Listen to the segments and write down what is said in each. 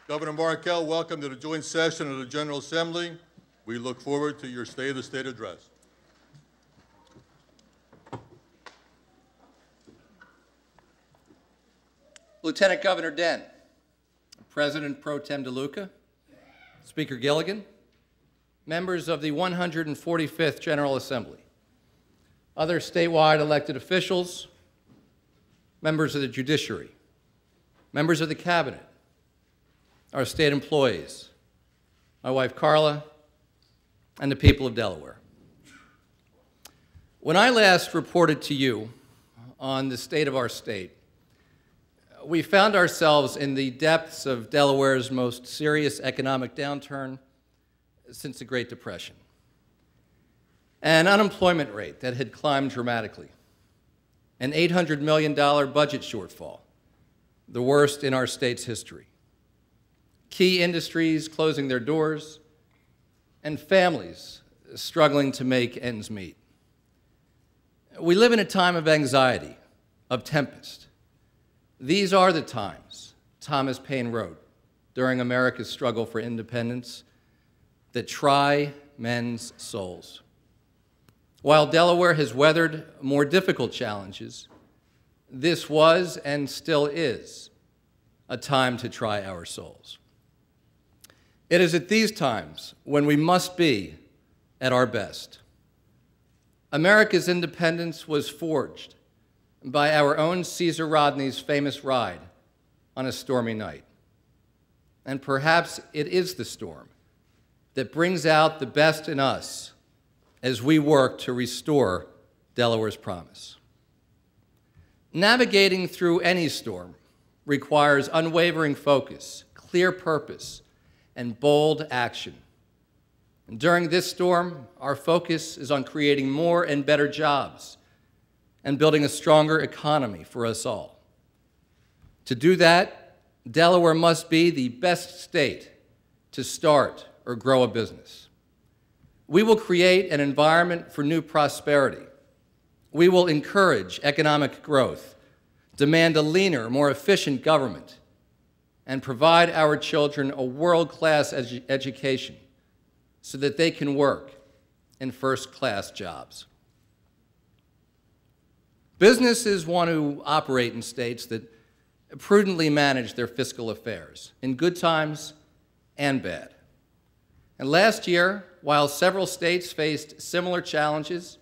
Governor Markell, welcome to the joint session of the General Assembly. We look forward to your State of the State address. Lieutenant Governor Dent, President Pro Tem DeLuca, Speaker Gilligan, members of the 145th General Assembly, other statewide elected officials, members of the judiciary, members of the cabinet, our state employees, my wife Carla, and the people of Delaware. When I last reported to you on the state of our state, we found ourselves in the depths of Delaware's most serious economic downturn since the Great Depression. An unemployment rate that had climbed dramatically, an $800 million budget shortfall, the worst in our state's history, key industries closing their doors, and families struggling to make ends meet. We live in a time of anxiety, of tempest. These are the times, Thomas Paine wrote, during America's struggle for independence, that try men's souls. While Delaware has weathered more difficult challenges, this was and still is a time to try our souls. It is at these times when we must be at our best. America's independence was forged by our own Caesar Rodney's famous ride on a stormy night. And perhaps it is the storm that brings out the best in us as we work to restore Delaware's promise. Navigating through any storm requires unwavering focus, clear purpose, and bold action. And during this storm, our focus is on creating more and better jobs and building a stronger economy for us all. To do that, Delaware must be the best state to start or grow a business. We will create an environment for new prosperity. We will encourage economic growth, demand a leaner, more efficient government, and provide our children a world-class education so that they can work in first-class jobs. Businesses want to operate in states that prudently manage their fiscal affairs, in good times and bad. And last year, while several states faced similar challenges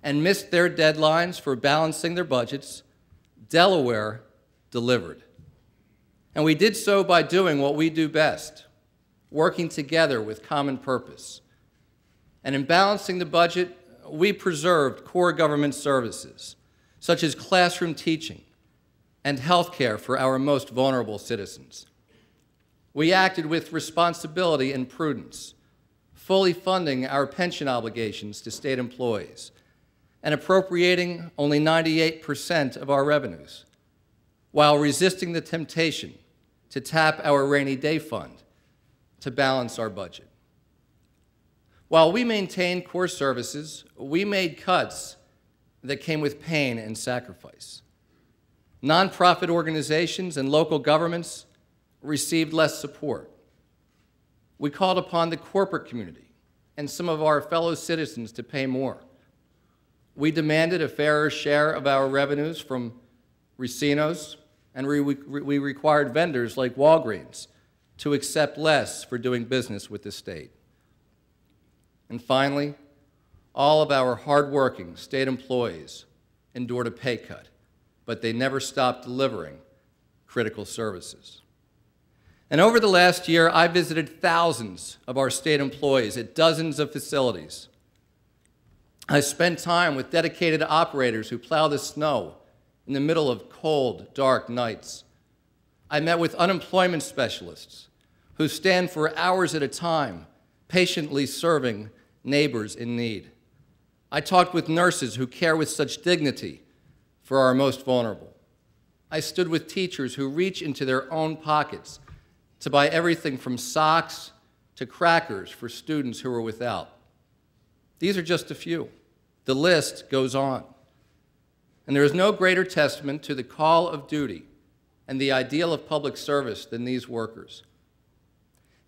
and missed their deadlines for balancing their budgets, Delaware delivered. And we did so by doing what we do best, working together with common purpose. And in balancing the budget, we preserved core government services, such as classroom teaching and health care for our most vulnerable citizens. We acted with responsibility and prudence, fully funding our pension obligations to state employees and appropriating only 98% of our revenues, while resisting the temptation to tap our rainy day fund to balance our budget. While we maintained core services, we made cuts that came with pain and sacrifice. Nonprofit organizations and local governments received less support. We called upon the corporate community and some of our fellow citizens to pay more. We demanded a fairer share of our revenues from racinos, and we required vendors like Walgreens to accept less for doing business with the state. And finally, all of our hardworking state employees endured a pay cut, but they never stopped delivering critical services. And over the last year, I visited thousands of our state employees at dozens of facilities. I spent time with dedicated operators who plow the snow in the middle of cold, dark nights. I met with unemployment specialists who stand for hours at a time, patiently serving neighbors in need. I talked with nurses who care with such dignity for our most vulnerable. I stood with teachers who reach into their own pockets to buy everything from socks to crackers for students who are without. These are just a few. The list goes on. And there is no greater testament to the call of duty and the ideal of public service than these workers,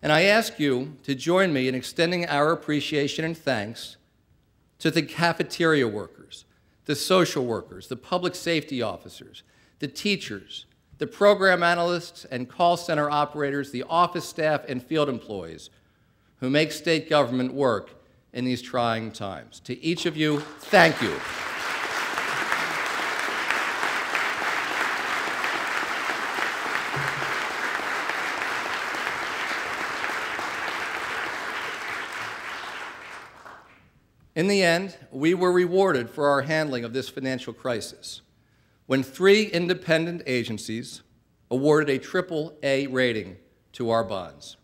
And I ask you to join me in extending our appreciation and thanks to the cafeteria workers, the social workers, the public safety officers, the teachers, the program analysts and call center operators, the office staff and field employees who make state government work in these trying times. To each of you, thank you. In the end, we were rewarded for our handling of this financial crisis when 3 independent agencies awarded a AAA rating to our bonds.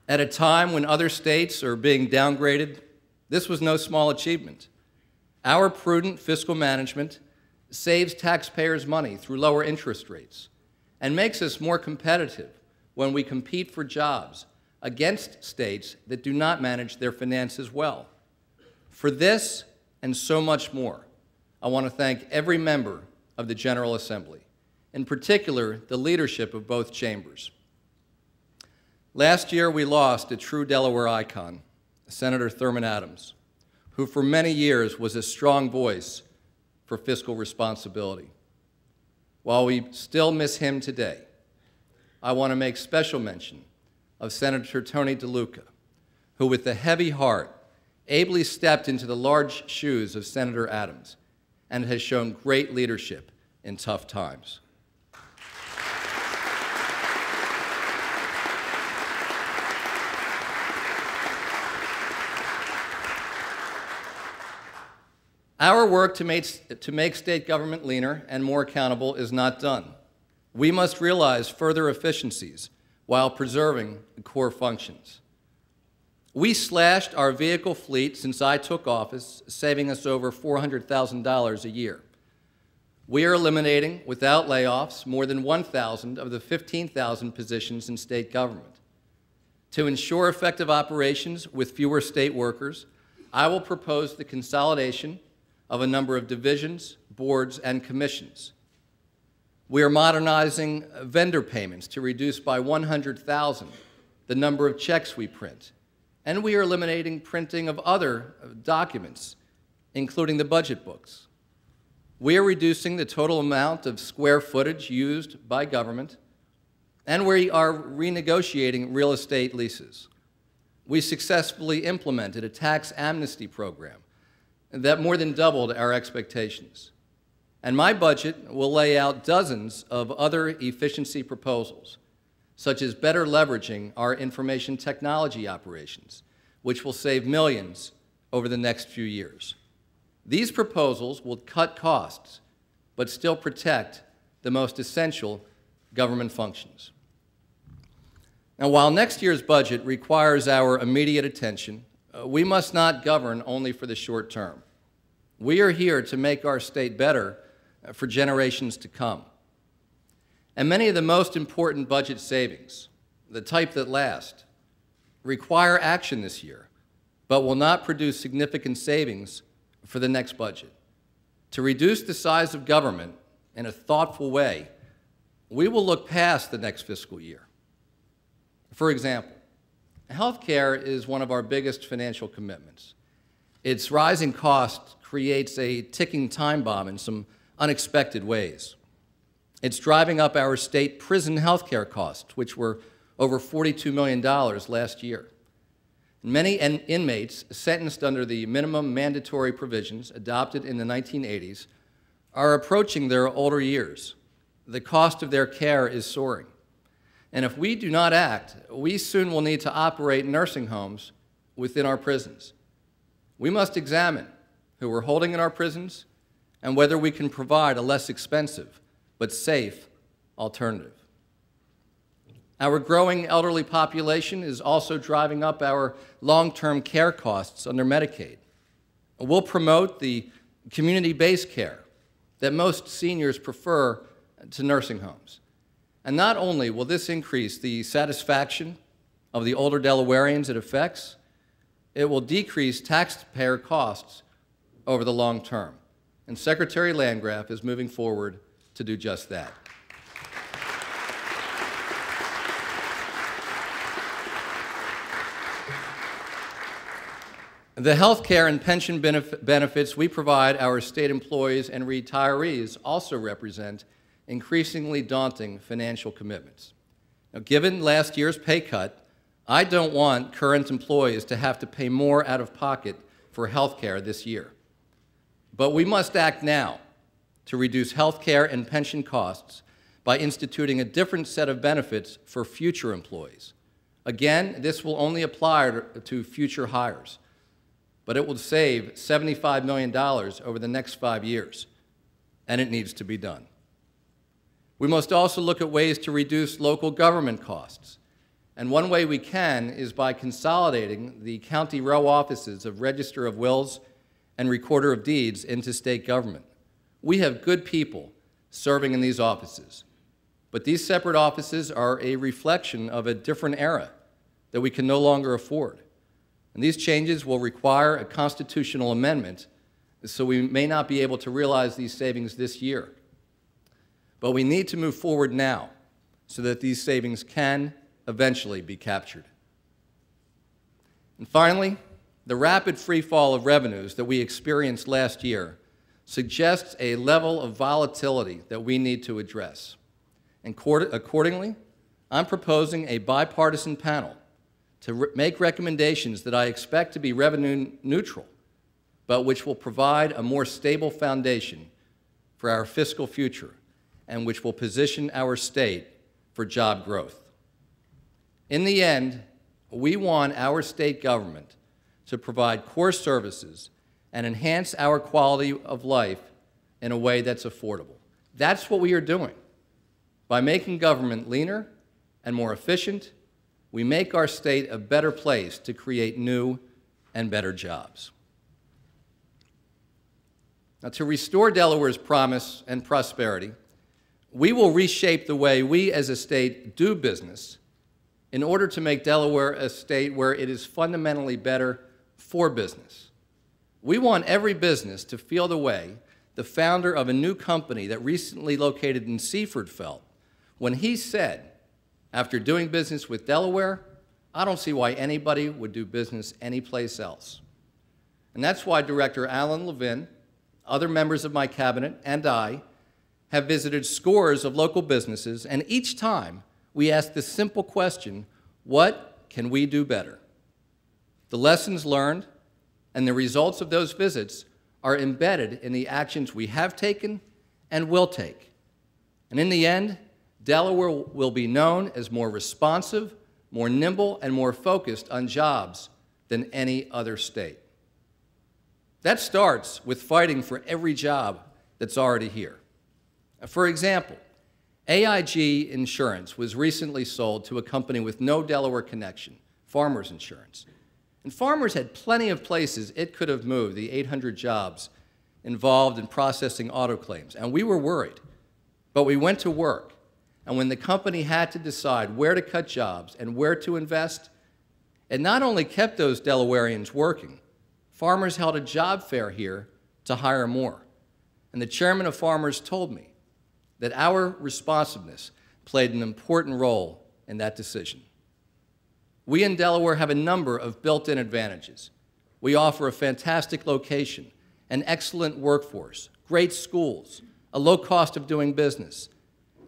At a time when other states are being downgraded, this was no small achievement. Our prudent fiscal management saves taxpayers money through lower interest rates and makes us more competitive when we compete for jobs against states that do not manage their finances well. For this and so much more, I want to thank every member of the General Assembly, in particular the leadership of both chambers. Last year, we lost a true Delaware icon, Senator Thurman Adams, who for many years was a strong voice for fiscal responsibility. While we still miss him today, I want to make special mention of Senator Tony DeLuca, who with a heavy heart ably stepped into the large shoes of Senator Adams and has shown great leadership in tough times. Our work to make state government leaner and more accountable is not done. We must realize further efficiencies while preserving the core functions. We slashed our vehicle fleet since I took office, saving us over $400,000 a year. We are eliminating, without layoffs, more than 1,000 of the 15,000 positions in state government. To ensure effective operations with fewer state workers, I will propose the consolidation of a number of divisions, boards, and commissions. We are modernizing vendor payments to reduce by 100,000 the number of checks we print, and we are eliminating printing of other documents, including the budget books. We are reducing the total amount of square footage used by government, and we are renegotiating real estate leases. We successfully implemented a tax amnesty program that more than doubled our expectations. And my budget will lay out dozens of other efficiency proposals, such as better leveraging our information technology operations, which will save millions over the next few years. These proposals will cut costs, but still protect the most essential government functions. Now, while next year's budget requires our immediate attention, we must not govern only for the short term. We are here to make our state better for generations to come. And many of the most important budget savings, the type that last, require action this year, but will not produce significant savings for the next budget. To reduce the size of government in a thoughtful way, we will look past the next fiscal year. For example, health care is one of our biggest financial commitments. Its rising cost creates a ticking time bomb in some unexpected ways. It's driving up our state prison health care costs, which were over $42 million last year. Many inmates sentenced under the minimum mandatory provisions adopted in the 1980s are approaching their older years. The cost of their care is soaring. And if we do not act, we soon will need to operate nursing homes within our prisons. We must examine who we're holding in our prisons and whether we can provide a less expensive but safe alternative. Our growing elderly population is also driving up our long-term care costs under Medicaid. We'll promote the community-based care that most seniors prefer to nursing homes. And not only will this increase the satisfaction of the older Delawareans it affects, it will decrease taxpayer costs over the long term. and Secretary Landgraf is moving forward to do just that. The health care and pension benefits we provide our state employees and retirees also represent increasingly daunting financial commitments. Now, given last year's pay cut, I don't want current employees to have to pay more out of pocket for health care this year. But we must act now to reduce health care and pension costs by instituting a different set of benefits for future employees. Again, this will only apply to future hires, but it will save $75 million over the next 5 years, and it needs to be done. We must also look at ways to reduce local government costs, and one way we can is by consolidating the county row offices of Register of Wills and Recorder of Deeds into state government. We have good people serving in these offices, but these separate offices are a reflection of a different era that we can no longer afford. And these changes will require a constitutional amendment, so we may not be able to realize these savings this year. But we need to move forward now so that these savings can eventually be captured. And finally, the rapid free fall of revenues that we experienced last year suggests a level of volatility that we need to address. And accordingly, I'm proposing a bipartisan panel to make recommendations that I expect to be revenue neutral, but which will provide a more stable foundation for our fiscal future and which will position our state for job growth. In the end, we want our state government to provide core services and enhance our quality of life in a way that's affordable. That's what we are doing. By making government leaner and more efficient, we make our state a better place to create new and better jobs. Now, to restore Delaware's promise and prosperity, we will reshape the way we as a state do business in order to make Delaware a state where it is fundamentally better for business. We want every business to feel the way the founder of a new company that recently located in Seaford felt when he said, after doing business with Delaware, I don't see why anybody would do business anyplace else. And that's why Director Alan Levin, other members of my cabinet, and I have visited scores of local businesses, and each time we ask the simple question, what can we do better? The lessons learned and the results of those visits are embedded in the actions we have taken and will take. And in the end, Delaware will be known as more responsive, more nimble, and more focused on jobs than any other state. That starts with fighting for every job that's already here. For example, AIG Insurance was recently sold to a company with no Delaware connection, Farmers Insurance. And Farmers had plenty of places it could have moved the 800 jobs involved in processing auto claims, and we were worried. But we went to work. And when the company had to decide where to cut jobs and where to invest, it not only kept those Delawareans working, Farmers held a job fair here to hire more. And the chairman of Farmers told me that our responsiveness played an important role in that decision. We in Delaware have a number of built-in advantages. We offer a fantastic location, an excellent workforce, great schools, a low cost of doing business,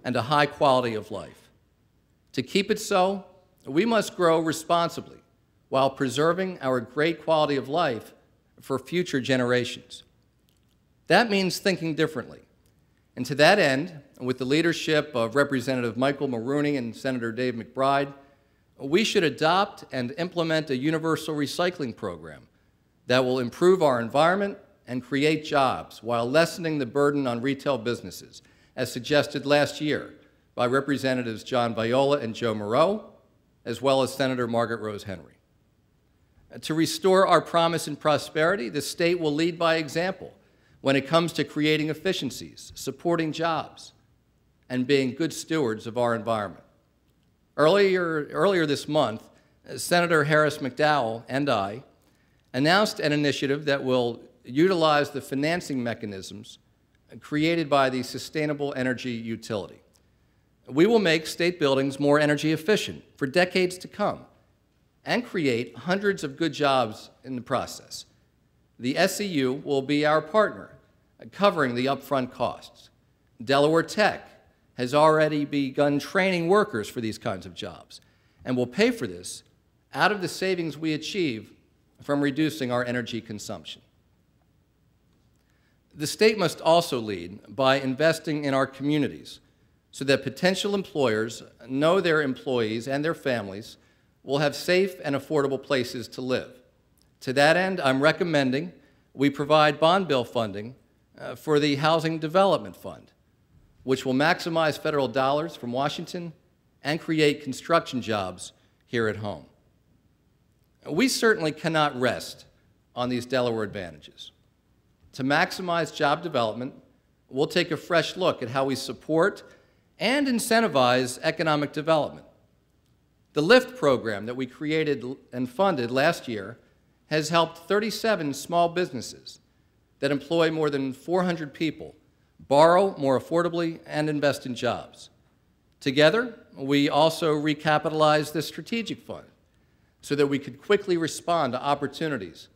and a high quality of life. To keep it so, we must grow responsibly while preserving our great quality of life for future generations. That means thinking differently. And to that end, with the leadership of Representative Michael Maroney and Senator Dave McBride, we should adopt and implement a universal recycling program that will improve our environment and create jobs while lessening the burden on retail businesses, as suggested last year by Representatives John Viola and Joe Moreau, as well as Senator Margaret Rose Henry. To restore our promise and prosperity, the state will lead by example when it comes to creating efficiencies, supporting jobs, and being good stewards of our environment. Earlier this month, Senator Harris McDowell and I announced an initiative that will utilize the financing mechanisms created by the Sustainable Energy Utility. We will make state buildings more energy efficient for decades to come and create hundreds of good jobs in the process. The SEU will be our partner, covering the upfront costs. Delaware Tech has already begun training workers for these kinds of jobs and will pay for this out of the savings we achieve from reducing our energy consumption. The state must also lead by investing in our communities so that potential employers know their employees and their families will have safe and affordable places to live. To that end, I'm recommending we provide bond bill funding for the Housing Development Fund, which will maximize federal dollars from Washington and create construction jobs here at home. We certainly cannot rest on these Delaware advantages. To maximize job development, we'll take a fresh look at how we support and incentivize economic development. The LIFT program that we created and funded last year has helped 37 small businesses that employ more than 400 people borrow more affordably and invest in jobs. Together, we also recapitalized the strategic fund so that we could quickly respond to opportunities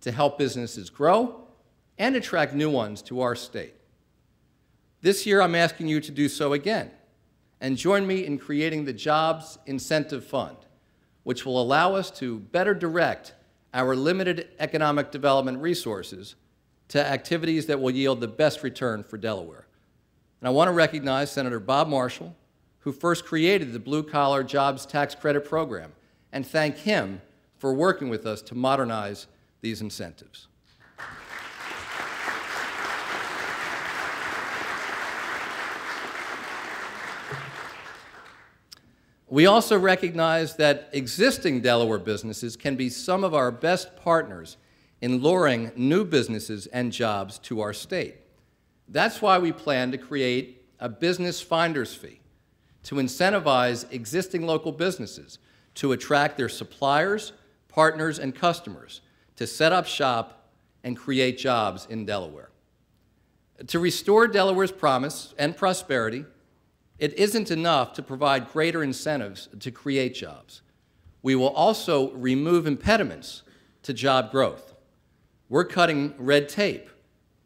to help businesses grow and attract new ones to our state. This year, I'm asking you to do so again and join me in creating the Jobs Incentive Fund, which will allow us to better direct our limited economic development resources to activities that will yield the best return for Delaware. And I want to recognize Senator Bob Marshall, who first created the Blue Collar Jobs Tax Credit Program, and thank him for working with us to modernize these incentives. We also recognize that existing Delaware businesses can be some of our best partners in luring new businesses and jobs to our state. That's why we plan to create a business finder's fee to incentivize existing local businesses to attract their suppliers, partners, and customers to set up shop and create jobs in Delaware. To restore Delaware's promise and prosperity, it isn't enough to provide greater incentives to create jobs. We will also remove impediments to job growth. We're cutting red tape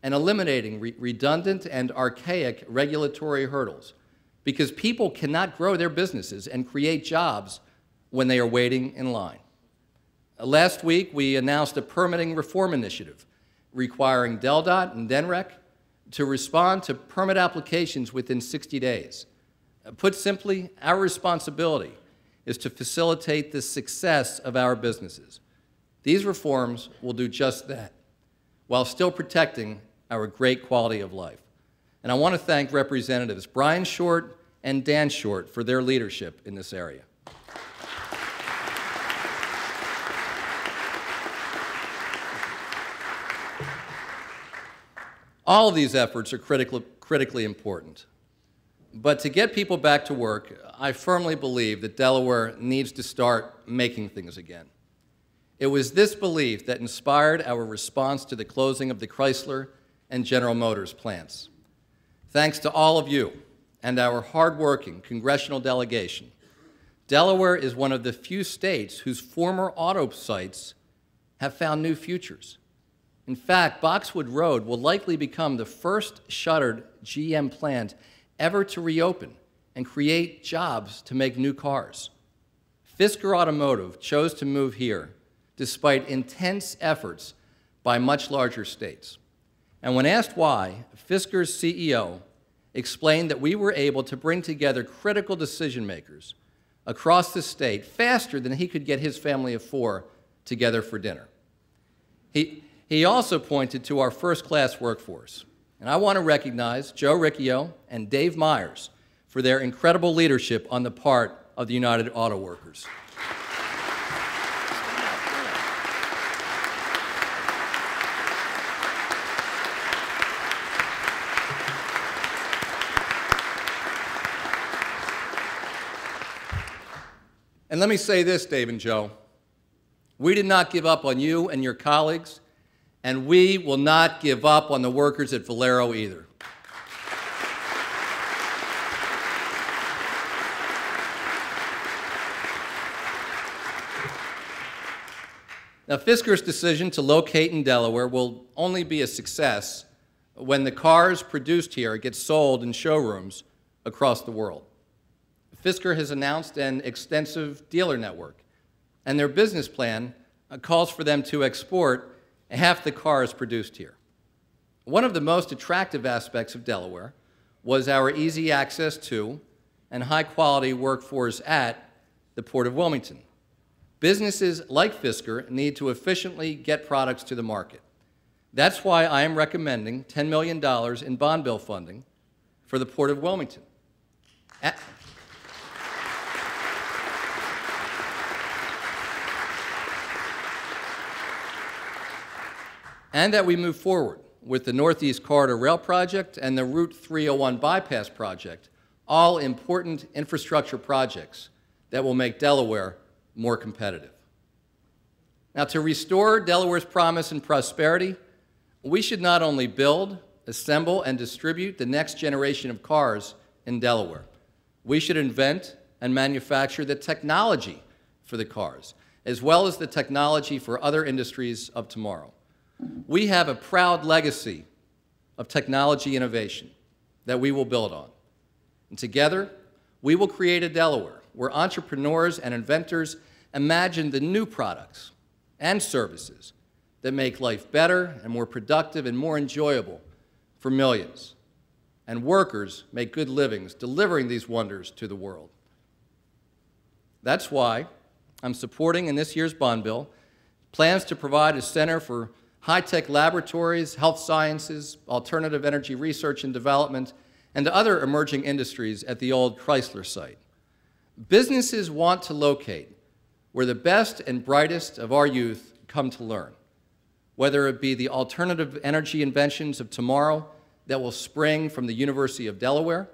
and eliminating redundant and archaic regulatory hurdles because people cannot grow their businesses and create jobs when they are waiting in line. Last week, we announced a permitting reform initiative requiring DelDOT and DENREC to respond to permit applications within 60 days. Put simply, our responsibility is to facilitate the success of our businesses. These reforms will do just that, while still protecting our great quality of life. And I want to thank Representatives Brian Short and Dan Short for their leadership in this area. All of these efforts are critically important. But to get people back to work, I firmly believe that Delaware needs to start making things again. It was this belief that inspired our response to the closing of the Chrysler and General Motors plants. Thanks to all of you and our hardworking congressional delegation, Delaware is one of the few states whose former auto sites have found new futures. In fact, Boxwood Road will likely become the first shuttered GM plant ever to reopen and create jobs to make new cars. Fisker Automotive chose to move here despite intense efforts by much larger states. And when asked why, Fisker's CEO explained that we were able to bring together critical decision makers across the state faster than he could get his family of four together for dinner. He also pointed to our first-class workforce. And I want to recognize Joe Riccio and Dave Myers for their incredible leadership on the part of the United Auto Workers. And let me say this, Dave and Joe. We did not give up on you and your colleagues, And we will not give up on the workers at Valero either. Now, Fisker's decision to locate in Delaware will only be a success when the cars produced here get sold in showrooms across the world. Fisker has announced an extensive dealer network, and their business plan calls for them to export half the cars produced here. One of the most attractive aspects of Delaware was our easy access to and high-quality workforce at the Port of Wilmington. Businesses like Fisker need to efficiently get products to the market. That's why I am recommending $10 million in bond bill funding for the Port of Wilmington. And that we move forward with the Northeast Corridor Rail Project and the Route 301 Bypass Project, all important infrastructure projects that will make Delaware more competitive. Now, to restore Delaware's promise and prosperity, we should not only build, assemble, and distribute the next generation of cars in Delaware. We should invent and manufacture the technology for the cars, as well as the technology for other industries of tomorrow. We have a proud legacy of technology innovation that we will build on. And together, we will create a Delaware where entrepreneurs and inventors imagine the new products and services that make life better and more productive and more enjoyable for millions. And workers make good livings delivering these wonders to the world. That's why I'm supporting in this year's bond bill plans to provide a center for high-tech laboratories, health sciences, alternative energy research and development, and other emerging industries at the old Chrysler site. Businesses want to locate where the best and brightest of our youth come to learn, whether it be the alternative energy inventions of tomorrow that will spring from the University of Delaware,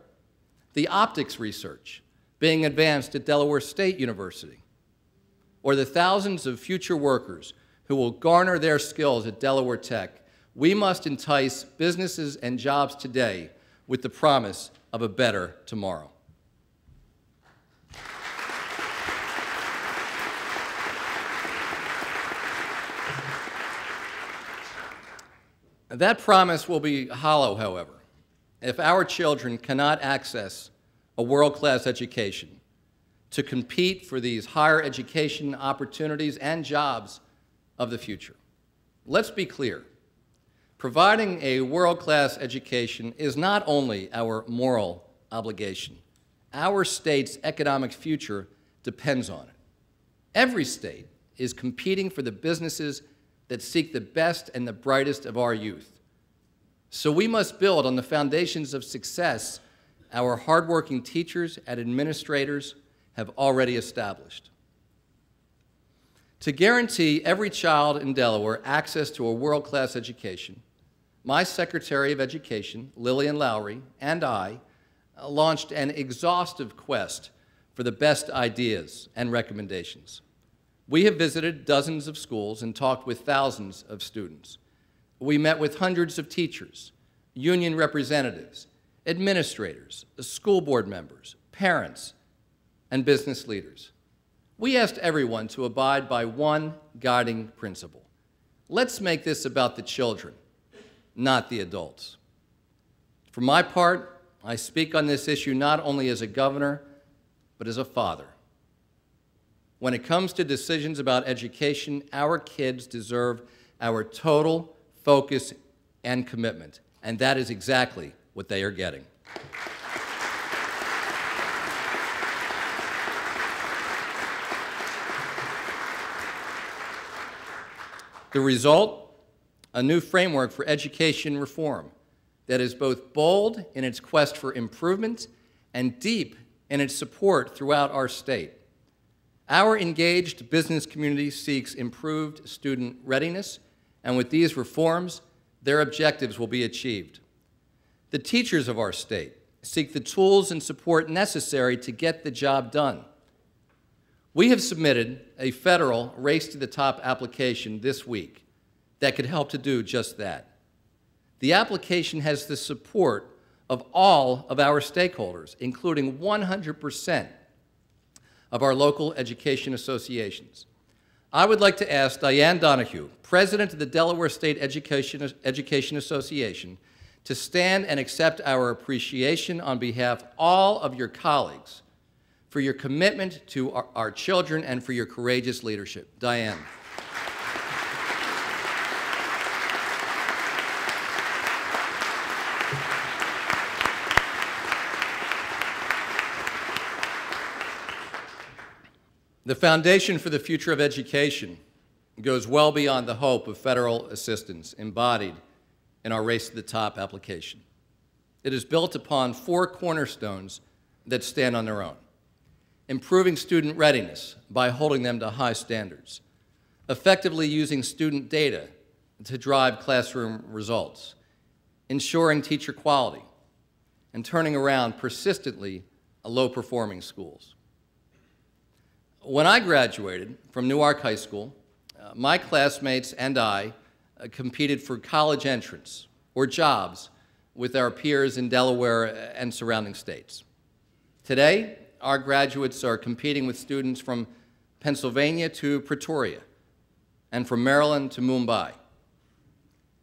the optics research being advanced at Delaware State University, or the thousands of future workers who will garner their skills at Delaware Tech. We must entice businesses and jobs today with the promise of a better tomorrow. That promise will be hollow, however, if our children cannot access a world-class education to compete for these higher education opportunities and jobs of the future. Let's be clear. Providing a world-class education is not only our moral obligation. Our state's economic future depends on it. Every state is competing for the businesses that seek the best and the brightest of our youth. So we must build on the foundations of success our hardworking teachers and administrators have already established. To guarantee every child in Delaware access to a world-class education, my Secretary of Education, Lillian Lowry, and I launched an exhaustive quest for the best ideas and recommendations. We have visited dozens of schools and talked with thousands of students. We met with hundreds of teachers, union representatives, administrators, school board members, parents, and business leaders. We asked everyone to abide by one guiding principle. Let's make this about the children, not the adults. For my part, I speak on this issue not only as a governor, but as a father. When it comes to decisions about education, our kids deserve our total focus and commitment, and that is exactly what they are getting. The result? A new framework for education reform that is both bold in its quest for improvement and deep in its support throughout our state. Our engaged business community seeks improved student readiness, and with these reforms, their objectives will be achieved. The teachers of our state seek the tools and support necessary to get the job done. We have submitted a federal Race to the Top application this week that could help to do just that. The application has the support of all of our stakeholders, including 100% of our local education associations. I would like to ask Diane Donahue, President of the Delaware State Education Association, to stand and accept our appreciation on behalf of all of your colleagues for your commitment to our children and for your courageous leadership. Diane. The foundation for the future of education goes well beyond the hope of federal assistance embodied in our Race to the Top application. It is built upon 4 cornerstones that stand on their own. Improving student readiness by holding them to high standards. Effectively using student data to drive classroom results. Ensuring teacher quality. And turning around persistently low-performing schools. When I graduated from Newark High School, my classmates and I competed for college entrance or jobs with our peers in Delaware and surrounding states. Today, our graduates are competing with students from Pennsylvania to Pretoria and from Maryland to Mumbai.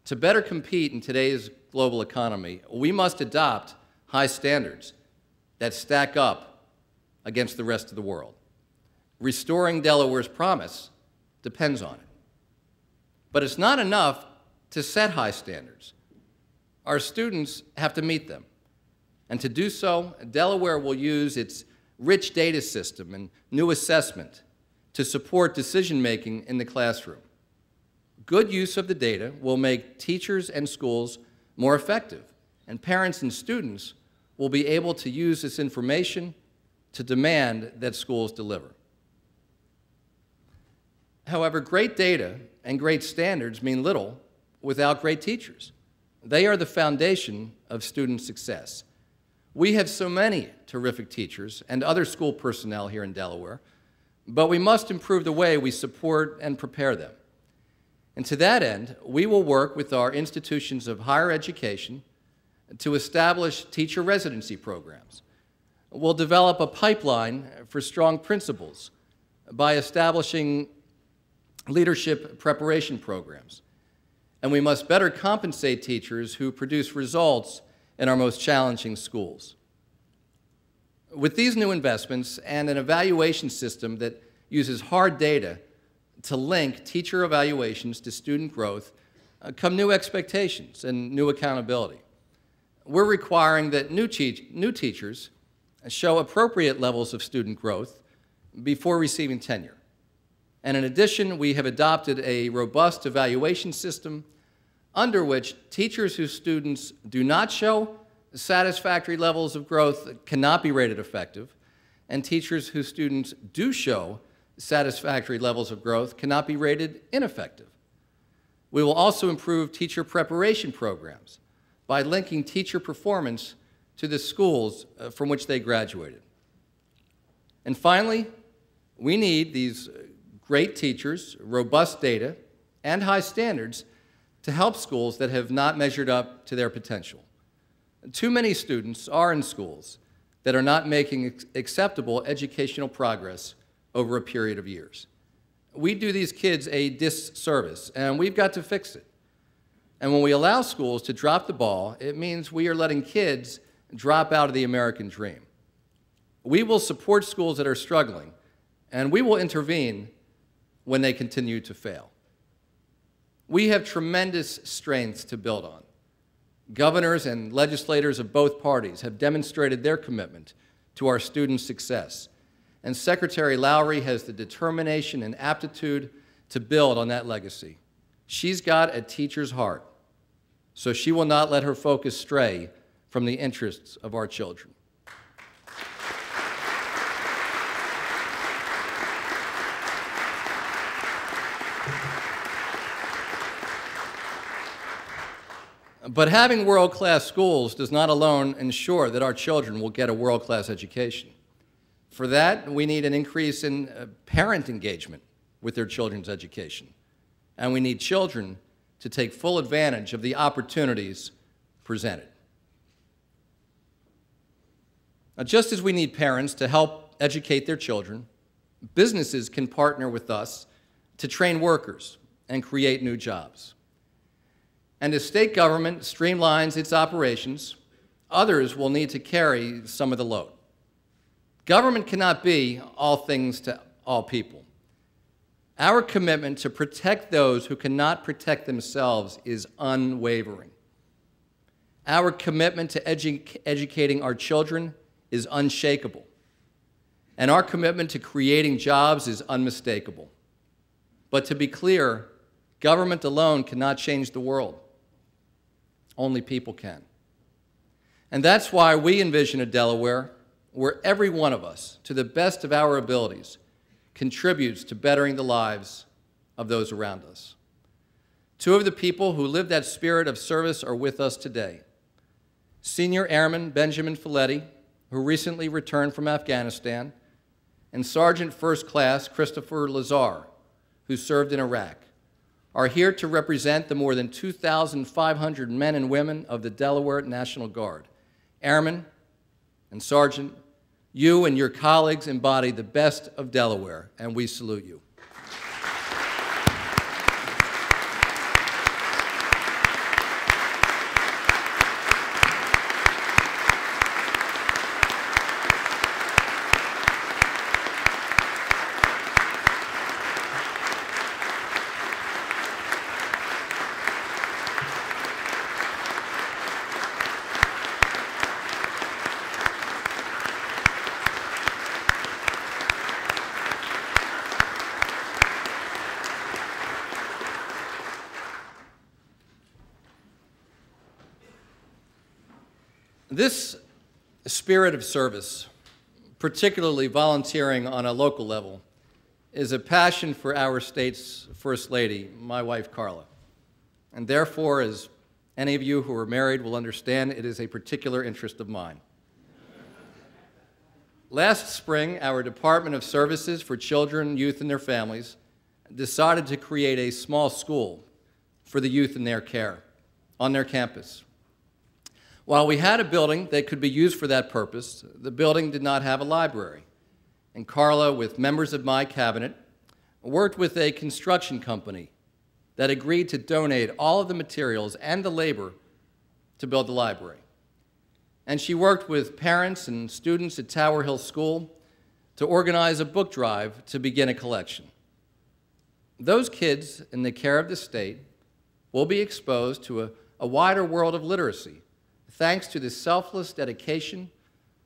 To better compete in today's global economy, we must adopt high standards that stack up against the rest of the world. Restoring Delaware's promise depends on it. But it's not enough to set high standards. Our students have to meet them. And to do so, Delaware will use its rich data system and new assessment to support decision-making in the classroom. Good use of the data will make teachers and schools more effective, and parents and students will be able to use this information to demand that schools deliver. However, great data and great standards mean little without great teachers. They are the foundation of student success. We have so many terrific teachers and other school personnel here in Delaware, but we must improve the way we support and prepare them. And to that end, we will work with our institutions of higher education to establish teacher residency programs. We'll develop a pipeline for strong principals by establishing leadership preparation programs. And we must better compensate teachers who produce results in our most challenging schools. With these new investments and an evaluation system that uses hard data to link teacher evaluations to student growth, come new expectations and new accountability. We're requiring that new teachers show appropriate levels of student growth before receiving tenure. And in addition, we have adopted a robust evaluation system under which teachers whose students do not show satisfactory levels of growth cannot be rated effective, and teachers whose students do show satisfactory levels of growth cannot be rated ineffective. We will also improve teacher preparation programs by linking teacher performance to the schools from which they graduated. And finally, we need these great teachers, robust data, and high standards to help schools that have not measured up to their potential. Too many students are in schools that are not making acceptable educational progress over a period of years. We do these kids a disservice, and we've got to fix it. And when we allow schools to drop the ball, it means we are letting kids drop out of the American dream. We will support schools that are struggling, and we will intervene when they continue to fail. We have tremendous strengths to build on. Governors and legislators of both parties have demonstrated their commitment to our students' success, and Secretary Lowry has the determination and aptitude to build on that legacy. She's got a teacher's heart, so she will not let her focus stray from the interests of our children. But having world-class schools does not alone ensure that our children will get a world-class education. For that, we need an increase in parent engagement with their children's education. And we need children to take full advantage of the opportunities presented. Now, just as we need parents to help educate their children, businesses can partner with us to train workers and create new jobs. And as state government streamlines its operations, others will need to carry some of the load. Government cannot be all things to all people. Our commitment to protect those who cannot protect themselves is unwavering. Our commitment to educating our children is unshakable. And our commitment to creating jobs is unmistakable. But to be clear, government alone cannot change the world. Only people can. And that's why we envision a Delaware where every one of us, to the best of our abilities, contributes to bettering the lives of those around us. Two of the people who live that spirit of service are with us today. Senior Airman Benjamin Folletti, who recently returned from Afghanistan, and Sergeant First Class Christopher Lazar, who served in Iraq, are here to represent the more than 2,500 men and women of the Delaware National Guard. Airmen and Sergeant, you and your colleagues embody the best of Delaware, and we salute you. This spirit of service, particularly volunteering on a local level, is a passion for our state's First Lady, my wife Carla. And therefore, as any of you who are married will understand, it is a particular interest of mine. Last spring, our Department of Services for Children, Youth, and their Families decided to create a small school for the youth in their care on their campus. While we had a building that could be used for that purpose, the building did not have a library. And Carla, with members of my cabinet, worked with a construction company that agreed to donate all of the materials and the labor to build the library. And she worked with parents and students at Tower Hill School to organize a book drive to begin a collection. Those kids in the care of the state will be exposed to a wider world of literacy, thanks to the selfless dedication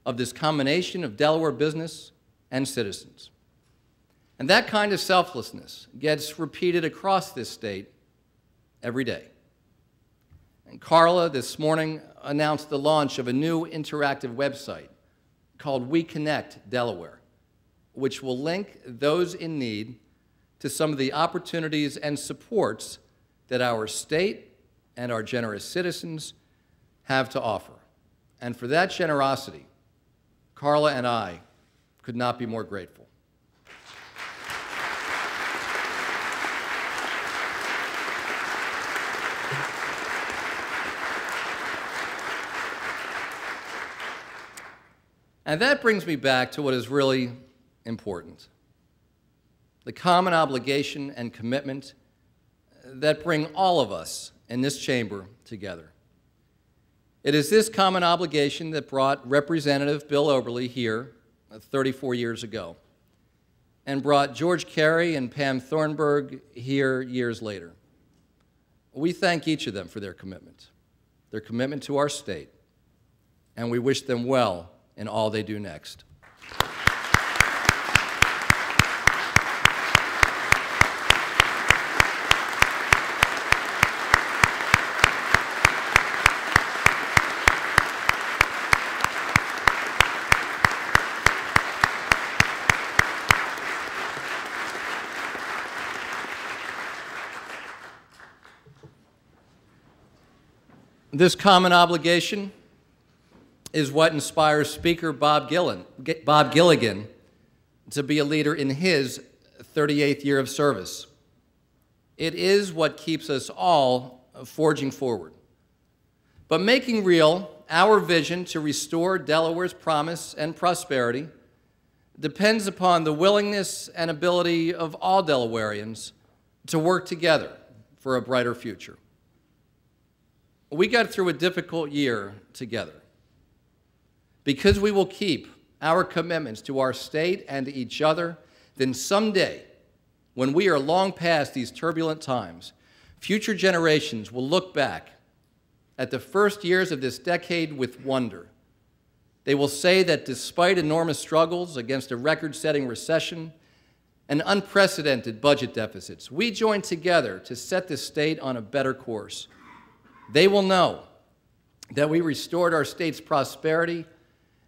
of this combination of Delaware business and citizens. And that kind of selflessness gets repeated across this state every day. And Carla this morning announced the launch of a new interactive website called We Connect Delaware, which will link those in need to some of the opportunities and supports that our state and our generous citizens have to offer. And for that generosity, Carla and I could not be more grateful. And that brings me back to what is really important: the common obligation and commitment that bring all of us in this chamber together. It is this common obligation that brought Representative Bill Oberle here 34 years ago and brought George Carey and Pam Thornburg here years later. We thank each of them for their commitment to our state, and we wish them well in all they do next. This common obligation is what inspires Speaker Bob Gilligan to be a leader in his 38th year of service. It is what keeps us all forging forward. But making real our vision to restore Delaware's promise and prosperity depends upon the willingness and ability of all Delawareans to work together for a brighter future. We got through a difficult year together. Because we will keep our commitments to our state and to each other, then someday, when we are long past these turbulent times, future generations will look back at the first years of this decade with wonder. They will say that despite enormous struggles against a record-setting recession and unprecedented budget deficits, we joined together to set the state on a better course. They will know that we restored our state's prosperity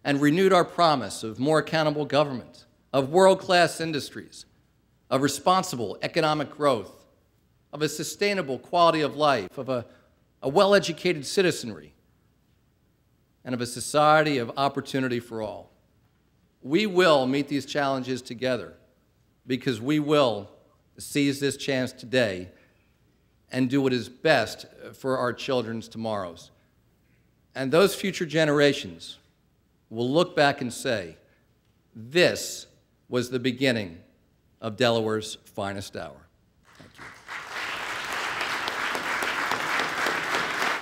and renewed our promise of more accountable government, of world-class industries, of responsible economic growth, of a sustainable quality of life, of a well-educated citizenry, and of a society of opportunity for all. We will meet these challenges together because we will seize this chance today and do what is best for our children's tomorrows. And those future generations will look back and say, this was the beginning of Delaware's finest hour.